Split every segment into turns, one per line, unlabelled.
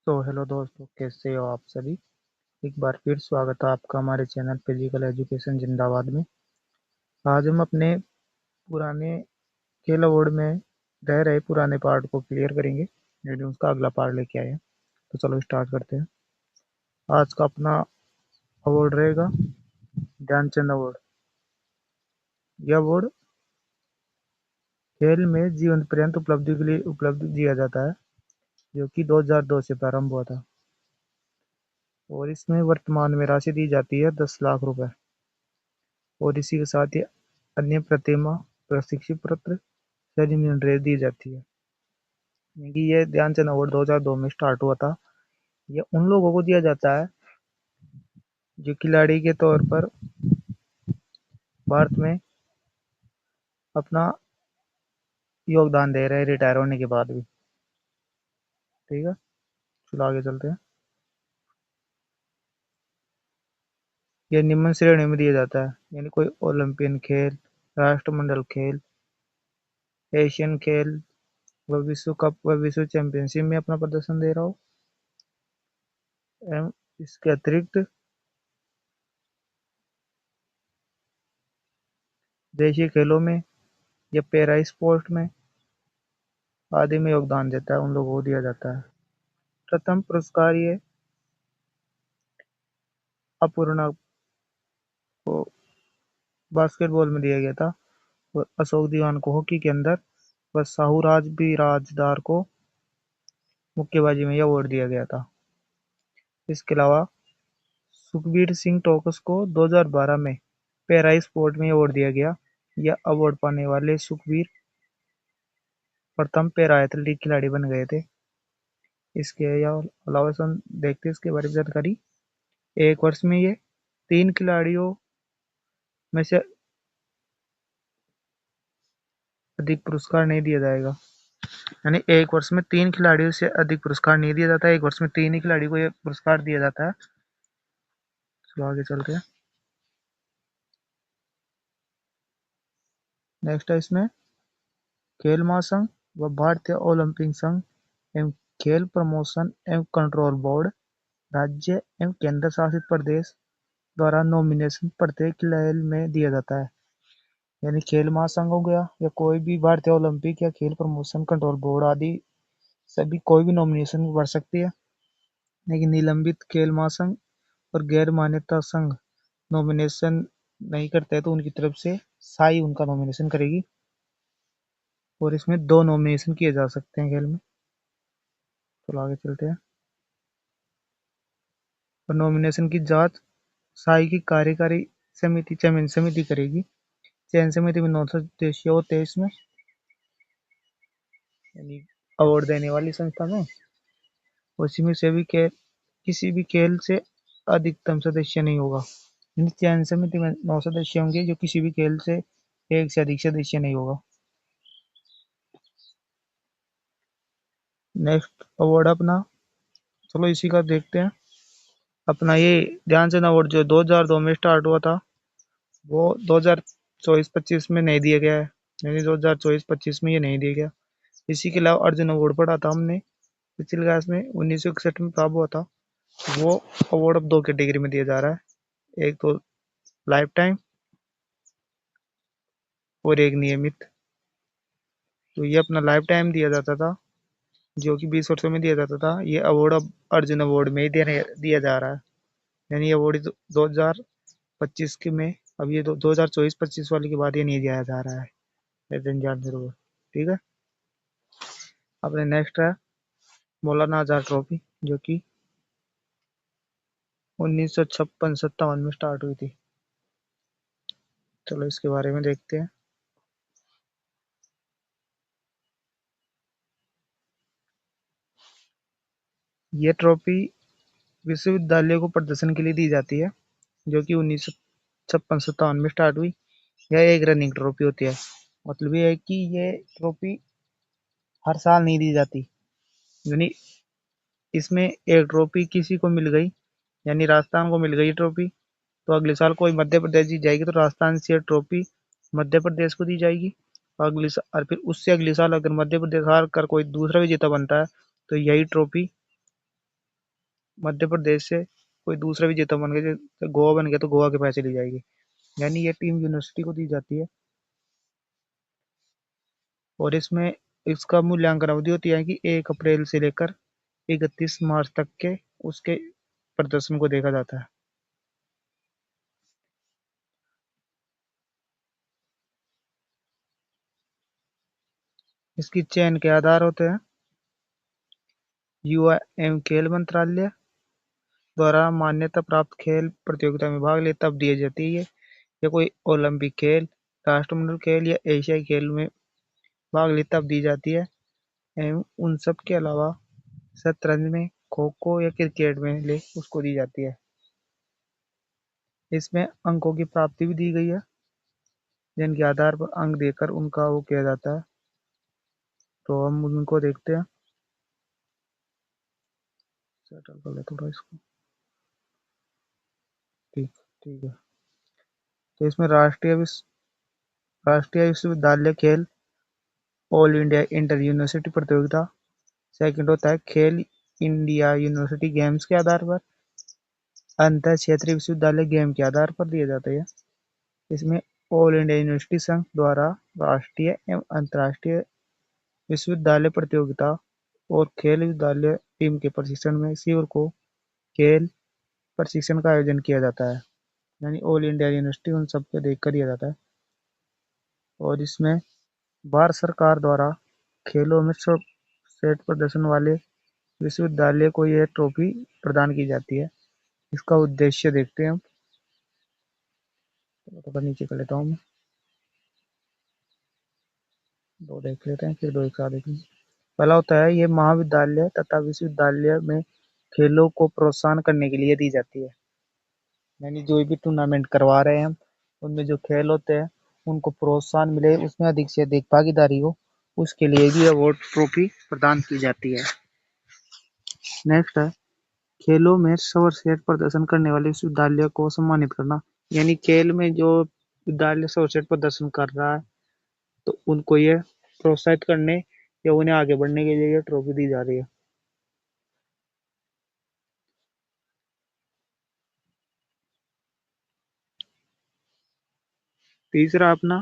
तो हेलो दोस्तों, कैसे हो आप सभी। एक बार फिर स्वागत है आपका हमारे चैनल फिजिकल एजुकेशन जिंदाबाद में। आज हम अपने पुराने खेल अवार्ड में रह रहे पुराने पार्ट को क्लियर करेंगे, यानी उसका अगला पार्ट लेके आए हैं। तो चलो स्टार्ट करते हैं। आज का अपना अवार्ड रहेगा ध्यानचंद अवार्ड। यह अवार्ड खेल में जीवन पर्यंत उपलब्धि के लिए उपलब्ध दिया जाता है, जो कि 2002 से प्रारंभ हुआ था। और इसमें वर्तमान में राशि दी जाती है 10 लाख रुपए। और इसी के साथ ही अन्य प्रतिमा प्रशिक्षु पत्र सेरेमनी दी जाती है। क्योंकि ये ध्यानचंद अवार्ड 2002 में स्टार्ट हुआ था। ये उन लोगों को दिया जाता है जो खिलाड़ी के तौर पर भारत में अपना योगदान दे रहे हैं रिटायर होने के बाद भी। ठीक है, चलो आगे चलते हैं। ये निम्न श्रेणी में दिया जाता है, यानी कोई ओलंपियन खेल, राष्ट्रमंडल खेल, एशियन खेल व विश्व कप व विश्व चैंपियनशिप में अपना प्रदर्शन दे रहा हो। एवं इसके अतिरिक्त देशीय खेलों में या पैरा स्पोर्ट में आदि में योगदान देता है, उन लोगों को दिया जाता है। प्रथम पुरस्कार ये अपूर्णा को बास्केटबॉल में दिया गया था, और अशोक दीवान को हॉकी के अंदर, व साहूराज बिराजदार को मुक्केबाजी में यह अवार्ड दिया गया था। इसके अलावा सुखबीर सिंह टोकस को 2012 में पैरा स्पोर्ट में अवार्ड दिया गया। यह अवार्ड पाने वाले सुखबीर प्रथम पैरा एथलेटिक खिलाड़ी बन गए थे। इसके अलावा हम देखते हैं इसके बारे में जानकारी। एक वर्ष में ये 3 खिलाड़ियों में से अधिक पुरस्कार नहीं दिया जाएगा। यानी एक वर्ष में 3 खिलाड़ियों से अधिक पुरस्कार नहीं दिया जाता है। एक वर्ष में 3 ही खिलाड़ी को यह पुरस्कार दिया जाता है। चलो आगे चलते हैं। नेक्स्ट है इसमें खेल महासंघ व भारतीय ओलंपिक संघ एवं खेल प्रमोशन एवं कंट्रोल बोर्ड राज्य एवं केंद्र शासित प्रदेश द्वारा नॉमिनेशन प्रत्येक खेल में दिया जाता है। यानी खेल महासंघ हो गया या कोई भी भारतीय ओलंपिक या खेल प्रमोशन कंट्रोल बोर्ड आदि सभी कोई भी नॉमिनेशन भर सकती है। लेकिन निलंबित खेल महासंघ और गैर मान्यता संघ नॉमिनेशन नहीं करते तो उनकी तरफ से साई उनका नॉमिनेशन करेगी। और इसमें 2 नॉमिनेशन किए जा सकते हैं खेल में। तो आगे चलते हैं। और नॉमिनेशन की जांच साई की कार्यकारी समिति चयन समिति करेगी। चयन समिति में 9 सदस्य होते हैं इसमें, यानी अवार्ड देने वाली संस्था में। उसी में से भी के किसी भी खेल से अधिकतम सदस्य नहीं होगा। यानी चयन समिति में 9 सदस्य होंगे, जो किसी भी खेल से एक से अधिक सदस्य नहीं होगा। नेक्स्ट अवार्ड अपना, चलो इसी का देखते हैं। अपना ये ध्यानचंद अवार्ड जो 2002 में स्टार्ट हुआ था, वो 2024-25 में नहीं दिया गया है। यानी 2024-25 में ये नहीं दिया गया। इसी के अलावा अर्जुन अवार्ड पढ़ा था हमने पिछली क्लास में, 1961 में प्राप्त हुआ था। वो अवार्ड अब 2 कैटेगरी में दिया जा रहा है, एक तो लाइफ टाइम और एक नियमित। तो ये अपना लाइफ टाइम दिया जाता था, जो कि 20 वर्षों में दिया जाता था। ये अवार्ड अब अर्जुन अवार्ड में ही दिया जा रहा है। यानी ये अवार्ड 2025 के में, अब ये 2024-25 वाले के बाद ये नहीं दिया जा रहा है। ठीक है। अपने नेक्स्ट है मौलाना आजाद ट्रॉफी, जो कि 1956-57 में स्टार्ट हुई थी। चलो इसके बारे में देखते हैं। ये ट्रॉफी विश्वविद्यालय को प्रदर्शन के लिए दी जाती है, जो कि 1956-57 में स्टार्ट हुई। यह एक रनिंग ट्रॉफी होती है। मतलब ये है कि ये ट्रॉफी हर साल नहीं दी जाती। यानी इसमें एक ट्रॉफी किसी को मिल गई, यानी राजस्थान को मिल गई ट्रॉफी, तो अगले साल कोई मध्य प्रदेश जीत जाएगी तो राजस्थान से ट्रॉफी मध्य प्रदेश को दी जाएगी। अगले साल, और फिर उससे अगले साल अगर मध्य प्रदेश हार कर कोई दूसरा विजेता बनता है तो यही ट्रॉफी मध्य प्रदेश से कोई दूसरा विजेता बन गया, जैसे गोवा बन गया तो गोवा के पैसे ली जाएगी। यानी ये टीम यूनिवर्सिटी को दी जाती है। और इसमें इसका मूल्यांकन अवधि होती है कि 1 अप्रैल से लेकर 31 मार्च तक के उसके प्रदर्शन को देखा जाता है। इसकी चयन के आधार होते हैं युवा एवं खेल मंत्रालय द्वारा मान्यता प्राप्त खेल प्रतियोगिता में भाग ले तब दी जाती है। या कोई ओलंपिक खेल, राष्ट्रमंडल खेल या एशियाई खेल में भाग ले तब दी जाती है। एवं उन सब के अलावा शतरंज में, खो खो या क्रिकेट में ले उसको दी जाती है। इसमें अंकों की प्राप्ति भी दी गई है, जिनके आधार पर अंक देकर उनका वो किया जाता है। तो हम उनको देखते हैं। सेटल कर ले थोड़ा इसको। ठीक ठीक है। तो इसमें राष्ट्रीय विश्वविद्यालय खेल, ऑल इंडिया इंटर यूनिवर्सिटी प्रतियोगिता। सेकंड होता है खेल इंडिया यूनिवर्सिटी गेम्स के आधार पर। अंतर क्षेत्रीय विश्वविद्यालय गेम के आधार पर दिए जाते हैं। इसमें ऑल इंडिया यूनिवर्सिटी संघ द्वारा राष्ट्रीय एवं अंतर्राष्ट्रीय विश्वविद्यालय प्रतियोगिता और खेल विद्यालय टीम के प्रशिक्षण में शिविर को खेल प्रशिक्षण का आयोजन किया जाता है। यानी ऑल इंडिया यूनिवर्सिटी उन सबको देख कर किया जाता है। और इसमें भारत सरकार द्वारा खेलों में सर्वश्रेष्ठ प्रदर्शन वाले विश्वविद्यालय को यह ट्रॉफी प्रदान की जाती है। इसका उद्देश्य देखते हैं हम। थोड़ा नीचे कर लेता हूँ मैं। दो देख लेते हैं, फिर दो एक साथ देखेंगे। पहला होता है ये महाविद्यालय तथा विश्वविद्यालय में खेलों को प्रोत्साहन करने के लिए दी जाती है। यानी जो भी टूर्नामेंट करवा रहे हैं हम, उनमें जो खेल होते हैं उनको प्रोत्साहन मिले, उसमें अधिक से अधिक भागीदारी हो, उसके लिए भी अवार्ड ट्रॉफी प्रदान की जाती है। नेक्स्ट है खेलों में सर्वश्रेष्ठ प्रदर्शन करने वाले विश्वविद्यालय को सम्मानित करना। यानी खेल में जो विद्यालय सर्वश्रेष्ठ प्रदर्शन कर रहा है तो उनको ये प्रोत्साहित करने या उन्हें आगे बढ़ने के लिए ये ट्रॉफी दी जा रही है। तीसरा अपना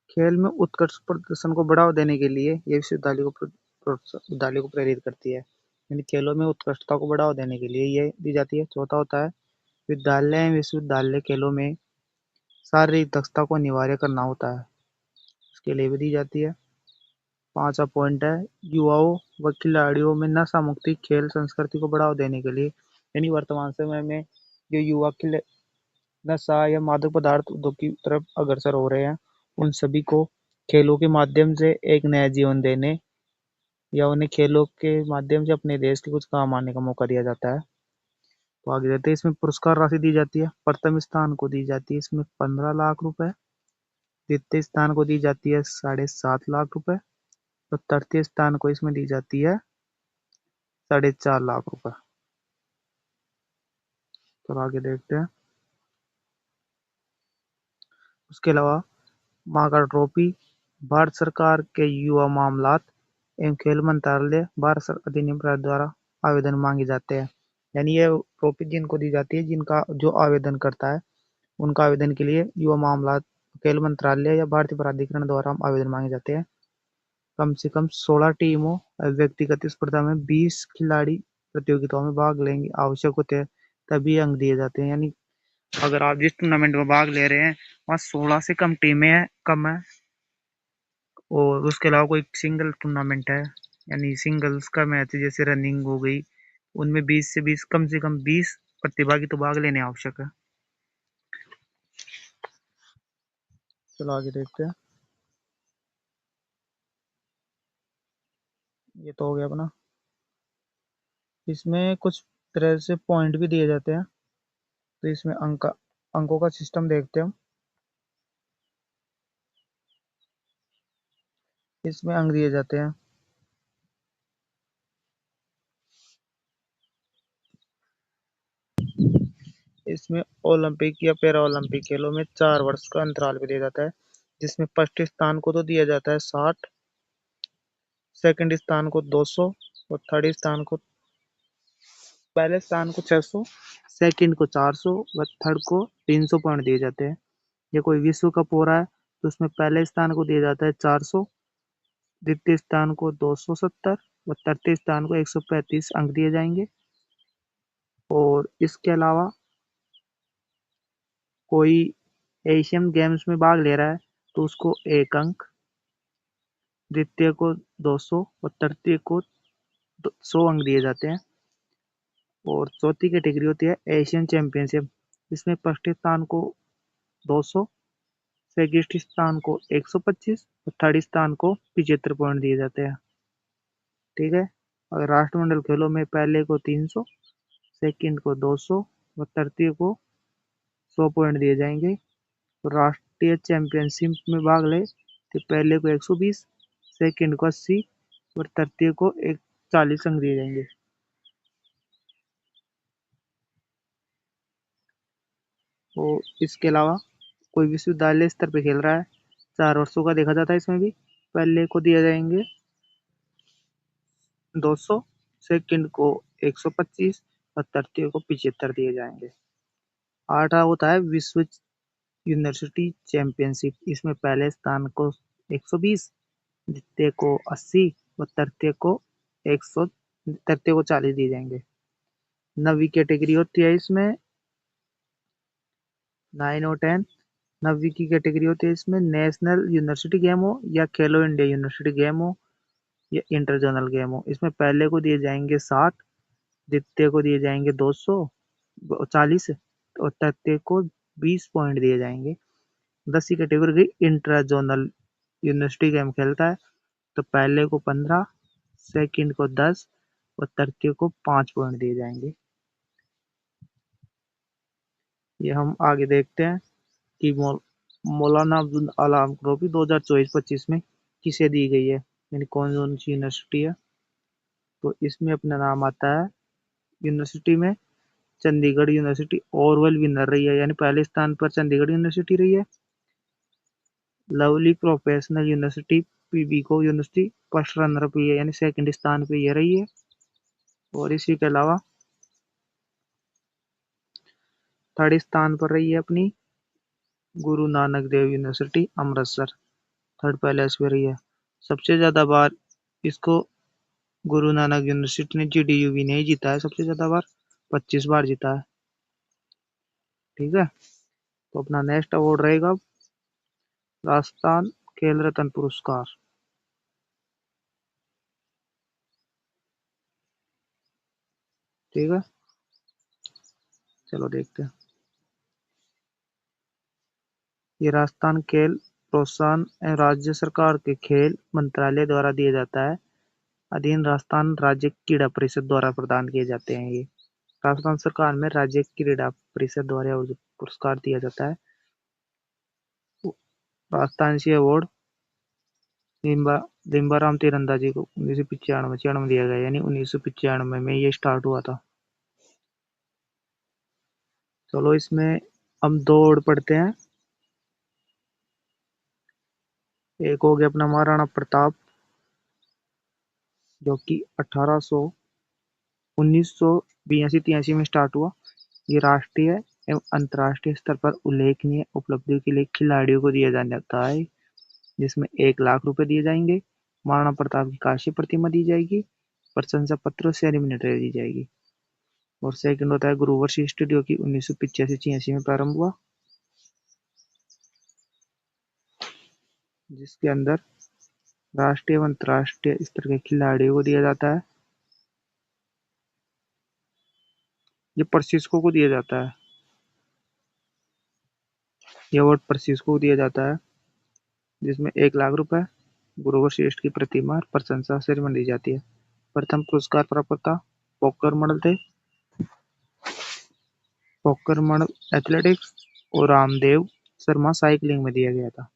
खेल में उत्कृष्ट प्रदर्शन को बढ़ावा देने के लिए ये विश्वविद्यालय को प्रेरित करती है। यानी खेलों में उत्कृष्टता को बढ़ावा देने के लिए ये दी जाती है। चौथा होता है विद्यालय विश्वविद्यालय खेलों में शारीरिक दक्षता को अनिवार्य करना होता है, इसके लिए भी दी जाती है। पांचवा पॉइंट है युवाओं व खिलाड़ियों में नशा मुक्ति खेल संस्कृति को बढ़ावा देने के लिए। यानी वर्तमान समय में जो युवा नशा या मादक पदार्थ उद्योग की तरफ अग्रसर हो रहे हैं, उन सभी को खेलों के माध्यम से एक नया जीवन देने या उन्हें खेलों के माध्यम से अपने देश के कुछ काम आने का मौका दिया जाता है। तो आगे देते हैं। इसमें पुरस्कार राशि दी जाती है। प्रथम स्थान को दी जाती है इसमें 15 लाख रुपए। द्वितीय स्थान को दी जाती है 7.5 लाख रुपए। और तृतीय स्थान को इसमें दी जाती है 4.5 लाख रुपए। तो आगे देखते हैं। उसके अलावा मागा ट्रॉफी भारत सरकार के युवा मामलात एवं खेल मंत्रालय भारत अधिनियम द्वारा आवेदन मांगे जाते हैं। यानी ये ट्रॉफी जिनको दी जाती है, जिनका जो आवेदन करता है उनका आवेदन के लिए युवा मामलात खेल मंत्रालय या भारतीय प्राधिकरण द्वारा आवेदन मांगे जाते हैं। कम से कम 16 टीमों व्यक्तिगत स्पर्धा में 20 खिलाड़ी प्रतियोगिताओं में भाग लेंगे आवश्यक होते हैं, तभी अंक दिए जाते हैं। यानी अगर आप जिस टूर्नामेंट में भाग ले रहे हैं वहाँ 16 से कम टीमें हैं, कम है, और उसके अलावा कोई सिंगल टूर्नामेंट है यानी सिंगल्स का मैच जैसे रनिंग हो गई, उनमें 20 से 20 कम से कम 20 प्रतिभागी तो भाग लेने आवश्यक है। चलो आगे देखते हैं। ये तो हो गया अपना। इसमें कुछ तरह से पॉइंट भी दिए जाते हैं। तो इसमें अंकों का सिस्टम देखते हैं हम। इसमें अंक दिए जाते हैं। इसमें ओलंपिक या पैरा ओलंपिक खेलों में 4 वर्ष का अंतराल भी दिया जाता है, जिसमें फर्स्ट स्थान को तो दिया जाता है 60, सेकंड स्थान को 200 और थर्ड स्थान को पहले स्थान को 600, सेकंड को 400 व थर्ड को 300 पॉइंट दिए जाते हैं। ये कोई विश्व कप हो रहा है तो उसमें पहले स्थान को दिया जाता है 400, द्वितीय स्थान को 270 व तृतीय स्थान को 135 अंक दिए जाएंगे। और इसके अलावा कोई एशियन गेम्स में भाग ले रहा है तो उसको 1 अंक, द्वितीय को 200 और तृतीय को 100 अंक दिए जाते हैं। और चौथी कैटेगरी होती है एशियन चैंपियनशिप। इसमें फर्स्ट स्थान को 200, सेकंड स्थान को 125 और थर्ड स्थान को 75 पॉइंट दिए जाते हैं। ठीक है। और राष्ट्रमंडल खेलों में पहले को 300, सेकंड को 200 और तृतीय को 100 पॉइंट दिए जाएंगे। तो राष्ट्रीय चैंपियनशिप में भाग ले तो पहले को 120, सेकंड को 80 और तृतीय को 40 अंक दिए जाएंगे। और इसके अलावा कोई विश्वविद्यालय स्तर पे खेल रहा है, 4 वर्षों का देखा जाता है इसमें भी। पहले को दिया जाएंगे 200, सेकंड को 125 और तृतीय को 75 दिए जाएंगे। 8वां होता है विश्व यूनिवर्सिटी चैंपियनशिप। इसमें पहले स्थान को 120, द्वितीय को 80 और तृतीय को 40 दिए जाएंगे। 9वीं कैटेगरी होती है इसमें 9 और 10। 9वीं की कैटेगरी होती है इसमें नेशनल यूनिवर्सिटी गेम हो या खेलो इंडिया यूनिवर्सिटी गेम हो या इंटर जोनल गेम हो। इसमें पहले को दिए जाएंगे 60, द्वितीय को दिए जाएंगे 240 और तृतीय को 20 पॉइंट दिए जाएंगे। 10वीं कैटेगरी की इंटर जोनल यूनिवर्सिटी गेम खेलता है तो पहले को 15, सेकंड को 10 और तृतीय को 5 पॉइंट दिए जाएंगे। ये हम आगे देखते हैं कि मौलाना अब्दुल कलाम ट्रॉफी 2024-25 में किसे दी गई है, यानी कौन सी यूनिवर्सिटी है। तो इसमें अपना नाम आता है यूनिवर्सिटी में चंडीगढ़ यूनिवर्सिटी ओवरऑल विनर रही है, यानी पहले स्थान पर चंडीगढ़ यूनिवर्सिटी रही है। लवली प्रोफेशनल यूनिवर्सिटी पीबी को यूनिवर्सिटी फर्स्ट रनर अप है, यानी सेकंड स्थान पे ये रही है। और इसी के अलावा थर्ड स्थान पर रही है अपनी Guru Nanak Dev university Amritsar, third place पे रही है। सबसे ज्यादा बार इसको गुरु नानक यूनिवर्सिटी ने जीडीयू भी नहीं जीता है, सबसे ज्यादा बार 25 बार जीता है। ठीक है। तो अपना नेक्स्ट अवार्ड रहेगा राजस्थान खेल रत्न पुरस्कार। ठीक है, चलो देखते हैं। ये राजस्थान खेल प्रोत्साहन एवं राज्य सरकार के खेल मंत्रालय द्वारा दिया जाता है। अधीन राजस्थान राज्य क्रीड़ा परिषद द्वारा प्रदान किए जाते हैं। ये राजस्थान सरकार में राज्य क्रीड़ा परिषद द्वारा पुरस्कार दिया जाता है। राजस्थान से अवार्ड दिम्बाराम तीरंदाजी को 1995 दिया गया, यानी 1995 में ये स्टार्ट हुआ था। चलो इसमें हम दो और पढ़ते हैं। एक हो गया अपना महाराणा प्रताप, जो कि 1982-83 में स्टार्ट हुआ। ये राष्ट्रीय एवं अंतर्राष्ट्रीय स्तर पर उल्लेखनीय उपलब्धियों के लिए खिलाड़ियों को दिया जाता है, जिसमें 1 लाख रुपए दिए जाएंगे। महाराणा प्रताप की कांस्य प्रतिमा दी जाएगी, प्रशंसा पत्र सेरेमनी दी जाएगी। और सेकंड होता है गुरु वशिष्ठ, जो कि 1985-86 में प्रारंभ हुआ, जिसके अंदर राष्ट्रीय एवं अंतर्राष्ट्रीय स्तर के खिलाड़ियों को दिया जाता है। ये प्रशिक्षकों को दिया जाता है, ये अवार्ड प्रशिक्षकों को दिया जाता है, जिसमें 1 लाख रुपए, गुरु वशिष्ठ की प्रतिमा, प्रशंसा सेरेमनी दी जाती है। प्रथम पुरस्कार प्राप्तता पोखरमण एथलेटिक्स और रामदेव शर्मा साइकिलिंग में दिया गया था।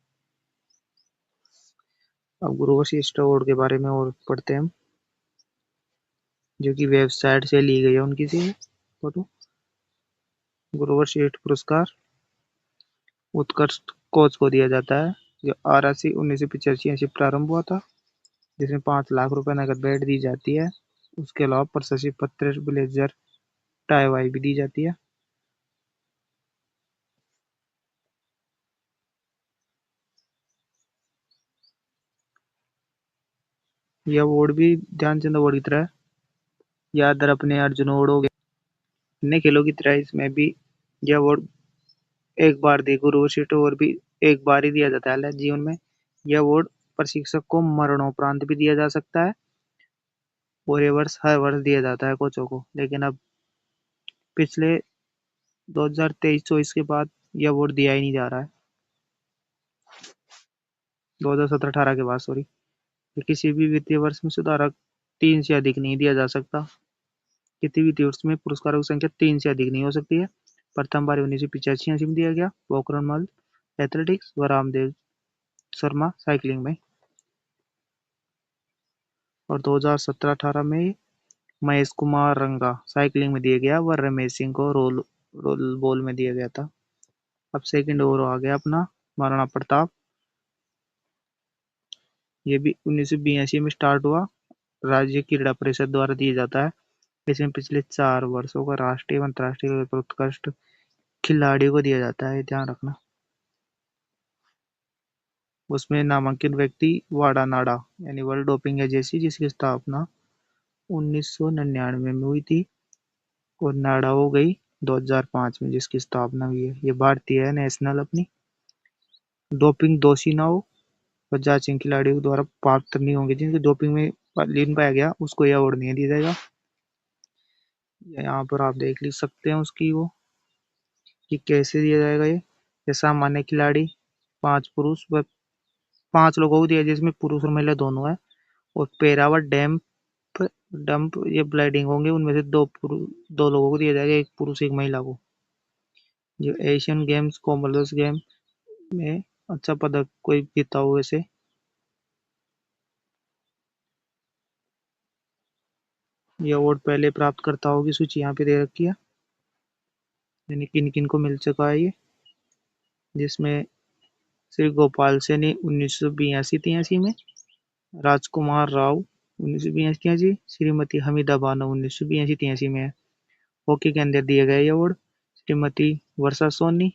अब गुरु वशिष्ठ अवार्ड के बारे में और पढ़ते हैं हम, जो कि वेबसाइट से ली गई है उनकी सी फोटो। गुरु वशिष्ठ पुरस्कार उत्कृष्ट कोच को दिया जाता है, जो RSC 1985 से प्रारंभ हुआ था, जिसमें 5 लाख रुपए नकद भेंट दी जाती है। उसके अलावा प्रशस्ति पत्र, ब्लेजर टाई वाई भी दी जाती है। यह अवार्ड भी ध्यानचंद अवार्ड की तरह याद अपने अर्जुन अवार्ड हो गया, अन्य खेलों की तरह इसमें भी यह अवार्ड एक बार दी, गुरुवशिष्ठ और भी एक बार ही दिया जाता है जीवन में। यह अवार्ड प्रशिक्षक को मरणोपरांत भी दिया जा सकता है और ये वर्ष हर वर्ष दिया जाता है कोचों को, लेकिन अब पिछले 2023-24 के बाद यह अवार्ड दिया ही नहीं जा रहा है। 2017-18 के बाद सॉरी, किसी भी वित्तीय वर्ष में सुधारक 3 से अधिक नहीं दिया जा सकता। किसी वित्तीय वर्ष में पुरस्कारों की संख्या 3 से अधिक नहीं हो सकती है। प्रथम बार 1985 में दिया गया पोखरण मल एथलेटिक्स व रामदेव शर्मा साइकिलिंग में, और 2017-18 में महेश कुमार रंगा साइकिलिंग में दिया गया व रमेश सिंह को रोल बॉल में दिया गया था। अब सेकंड ओवर आ गया अपना महाराणा प्रताप। ये भी 1982 में स्टार्ट हुआ, राज्य क्रीड़ा परिषद द्वारा दिया जाता है। इसमें पिछले 4 वर्षों का राष्ट्रीय व अंतर्राष्ट्रीय उत्कृष्ट खिलाड़ियों को दिया जाता है, ध्यान रखना। उसमें नामांकित व्यक्ति वाडा नाडा यानी वर्ल्ड डोपिंग एजेंसी, जिसकी स्थापना 1999 में हुई थी, और नाडा हो गई 2005 में जिसकी स्थापना हुई है। ये भारतीय है नेशनल अपनी। डोपिंग दोषी ना हो व जांचिंग खिलाड़ियों द्वारा पात्र नहीं होंगे, जिनके डोपिंग में लीन पाया गया उसको यह अवार्ड नहीं दिया जाएगा। यहाँ पर आप देख लिख सकते हैं उसकी वो कि कैसे दिया जाएगा। ये सामान्य खिलाड़ी 5 पुरुष व 5 लोगों को दिया, जिसमें पुरुष और महिला दोनों है, और पेरा व डंप ये ब्लाइडिंग होंगे, उनमें से 2 लोगों को दिया जाएगा, एक पुरुष एक महिला को। जो एशियन गेम्स कॉमनवेल्थ गेम में अच्छा पदक कोई जीता हो वैसे। ये अवार्ड पहले प्राप्तकर्ताओं की सूची यहाँ पे दे रखी है, यानी किन किन को मिल चुका है ये, जिसमें श्री गोपाल सैनी 1982-83 में, राजकुमार राव 1982-83, श्रीमती हमीदा बानो 1982-83 में है। हॉकी के अंदर दिया गया ये अवार्ड श्रीमती वर्षा सोनी,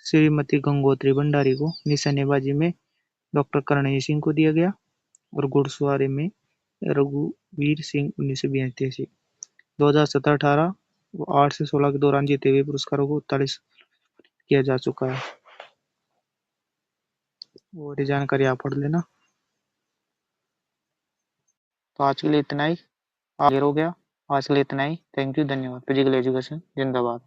श्रीमती गंगोत्री भंडारी को, निशानेबाजी में डॉक्टर करणजीत सिंह को दिया गया, और घुड़सवारी में रघुवीर सिंह 1982। 2017-18 8 से 16 के दौरान जीते हुए पुरस्कारों को 41 किया जा चुका है। और ये जानकारी आप पढ़ लेना। तो आज के लिए इतना ही, आगे हो गया। आज के लिए इतना ही। थैंक यू, धन्यवाद। फिजिकल एजुकेशन जिंदाबाद।